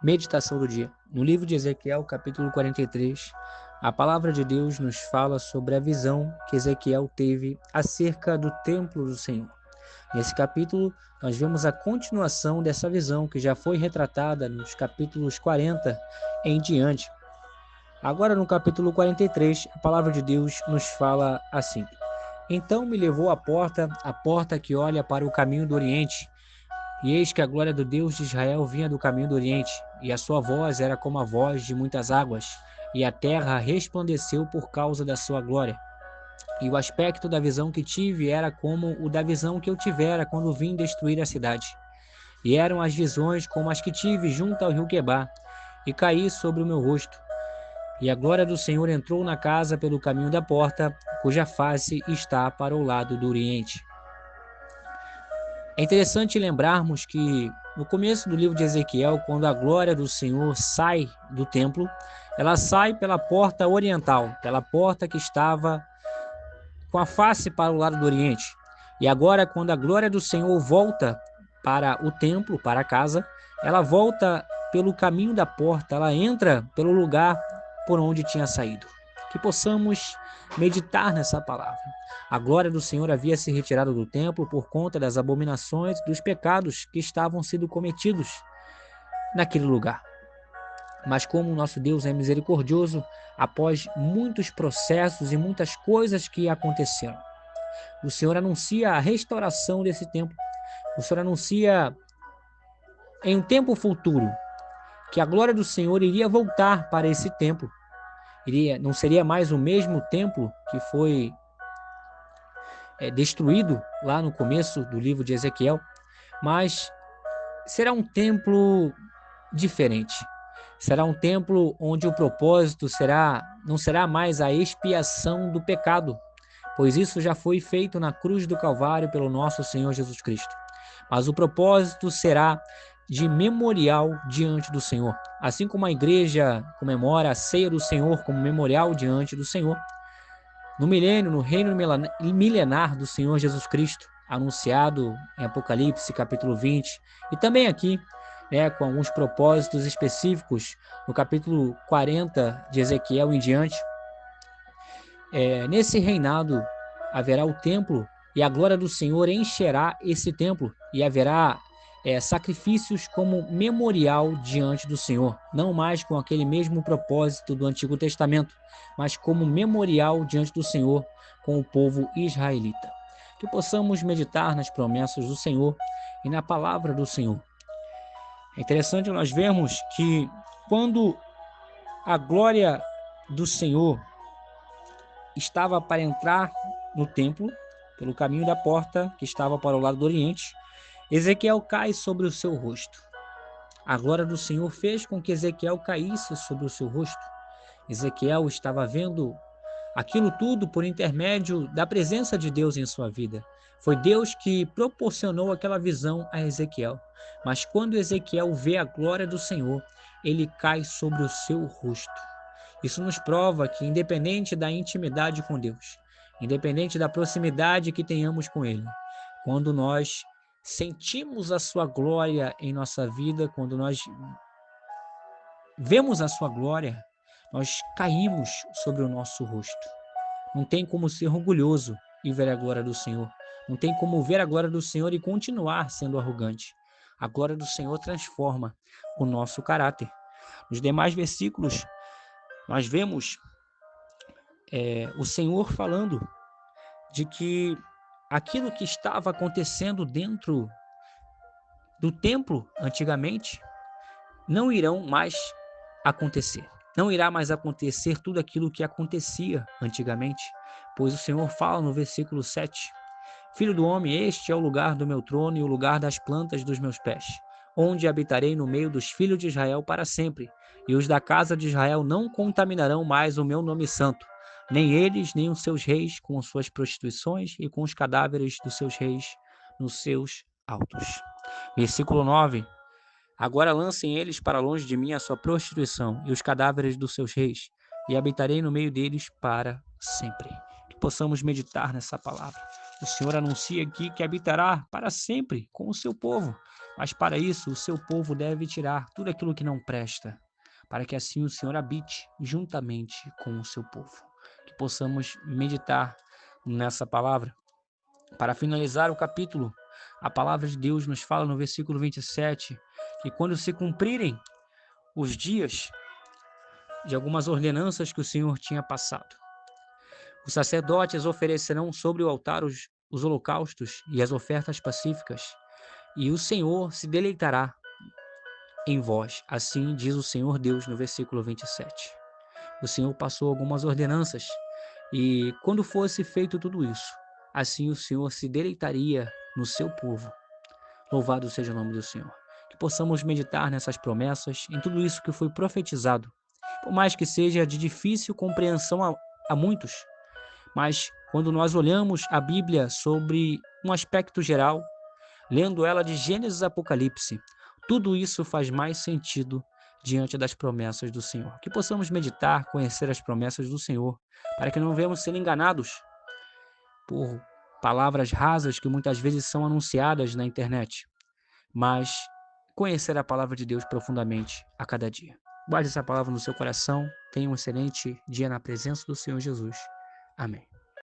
Meditação do dia. No livro de Ezequiel, capítulo 43, a palavra de Deus nos fala sobre a visão que Ezequiel teve acerca do templo do Senhor. Nesse capítulo, nós vemos a continuação dessa visão que já foi retratada nos capítulos 40 em diante. Agora, no capítulo 43, a palavra de Deus nos fala assim: Então me levou à porta que olha para o caminho do Oriente. E eis que a glória do Deus de Israel vinha do caminho do Oriente, e a sua voz era como a voz de muitas águas, e a terra resplandeceu por causa da sua glória. E o aspecto da visão que tive era como o da visão que eu tivera quando vim destruir a cidade. E eram as visões como as que tive junto ao rio Quebar, e caí sobre o meu rosto. E a glória do Senhor entrou na casa pelo caminho da porta, cuja face está para o lado do Oriente. É interessante lembrarmos que no começo do livro de Ezequiel, quando a glória do Senhor sai do templo, ela sai pela porta oriental, pela porta que estava com a face para o lado do Oriente. E agora, quando a glória do Senhor volta para o templo, para a casa, ela volta pelo caminho da porta, ela entra pelo lugar por onde tinha saído. Que possamos meditar nessa palavra. A glória do Senhor havia se retirado do templo por conta das abominações e dos pecados que estavam sendo cometidos naquele lugar. Mas como o nosso Deus é misericordioso, após muitos processos e muitas coisas que aconteceram, o Senhor anuncia a restauração desse templo. O Senhor anuncia em um tempo futuro que a glória do Senhor iria voltar para esse templo. Não seria mais o mesmo templo que foi destruído lá no começo do livro de Ezequiel, mas será um templo diferente. Será um templo onde o propósito não será mais a expiação do pecado, pois isso já foi feito na cruz do Calvário pelo nosso Senhor Jesus Cristo. Mas o propósito será de memorial diante do Senhor. Assim como a igreja comemora a ceia do Senhor como memorial diante do Senhor, no milênio, no reino milenar do Senhor Jesus Cristo, anunciado em Apocalipse capítulo 20, e também aqui, com alguns propósitos específicos no capítulo 40 de Ezequiel em diante, nesse reinado haverá o templo e a glória do Senhor encherá esse templo e haverá sacrifícios como memorial diante do Senhor, não mais com aquele mesmo propósito do Antigo Testamento, mas como memorial diante do Senhor com o povo israelita. Que possamos meditar nas promessas do Senhor e na palavra do Senhor. É interessante nós vermos que quando a glória do Senhor estava para entrar no templo, pelo caminho da porta que estava para o lado do Oriente, Ezequiel cai sobre o seu rosto. A glória do Senhor fez com que Ezequiel caísse sobre o seu rosto. Ezequiel estava vendo aquilo tudo por intermédio da presença de Deus em sua vida. Foi Deus que proporcionou aquela visão a Ezequiel. Mas quando Ezequiel vê a glória do Senhor, ele cai sobre o seu rosto. Isso nos prova que, independente da intimidade com Deus, independente da proximidade que tenhamos com Ele, quando nós sentimos a sua glória em nossa vida, quando nós vemos a sua glória, nós caímos sobre o nosso rosto. Não tem como ser orgulhoso e ver a glória do Senhor. Não tem como ver a glória do Senhor e continuar sendo arrogante. A glória do Senhor transforma o nosso caráter. Nos demais versículos, nós vemos o Senhor falando de que aquilo que estava acontecendo dentro do templo antigamente não irão mais acontecer. Não irá mais acontecer tudo aquilo que acontecia antigamente, pois o Senhor fala no versículo 7: Filho do homem, este é o lugar do meu trono e o lugar das plantas dos meus pés, onde habitarei no meio dos filhos de Israel para sempre, e os da casa de Israel não contaminarão mais o meu nome santo, nem eles, nem os seus reis, com suas prostituições e com os cadáveres dos seus reis nos seus altos. Versículo 9: Agora lancem eles para longe de mim a sua prostituição e os cadáveres dos seus reis, e habitarei no meio deles para sempre. Que possamos meditar nessa palavra. O Senhor anuncia aqui que habitará para sempre com o seu povo, mas para isso o seu povo deve tirar tudo aquilo que não presta, para que assim o Senhor habite juntamente com o seu povo. Que possamos meditar nessa palavra. Para finalizar o capítulo, a palavra de Deus nos fala no versículo 27 que quando se cumprirem os dias de algumas ordenanças que o Senhor tinha passado, os sacerdotes oferecerão sobre o altar os holocaustos e as ofertas pacíficas, e o Senhor se deleitará em vós. Assim diz o Senhor Deus no versículo 27. O Senhor passou algumas ordenanças, e quando fosse feito tudo isso, assim o Senhor se deleitaria no seu povo. Louvado seja o nome do Senhor. Que possamos meditar nessas promessas, em tudo isso que foi profetizado, por mais que seja de difícil compreensão a muitos, mas quando nós olhamos a Bíblia sobre um aspecto geral, lendo ela de Gênesis a Apocalipse, tudo isso faz mais sentido diante das promessas do Senhor. Que possamos meditar, conhecer as promessas do Senhor, para que não venhamos ser enganados por palavras rasas que muitas vezes são anunciadas na internet, mas conhecer a palavra de Deus profundamente a cada dia. Guarde essa palavra no seu coração. Tenha um excelente dia na presença do Senhor Jesus. Amém.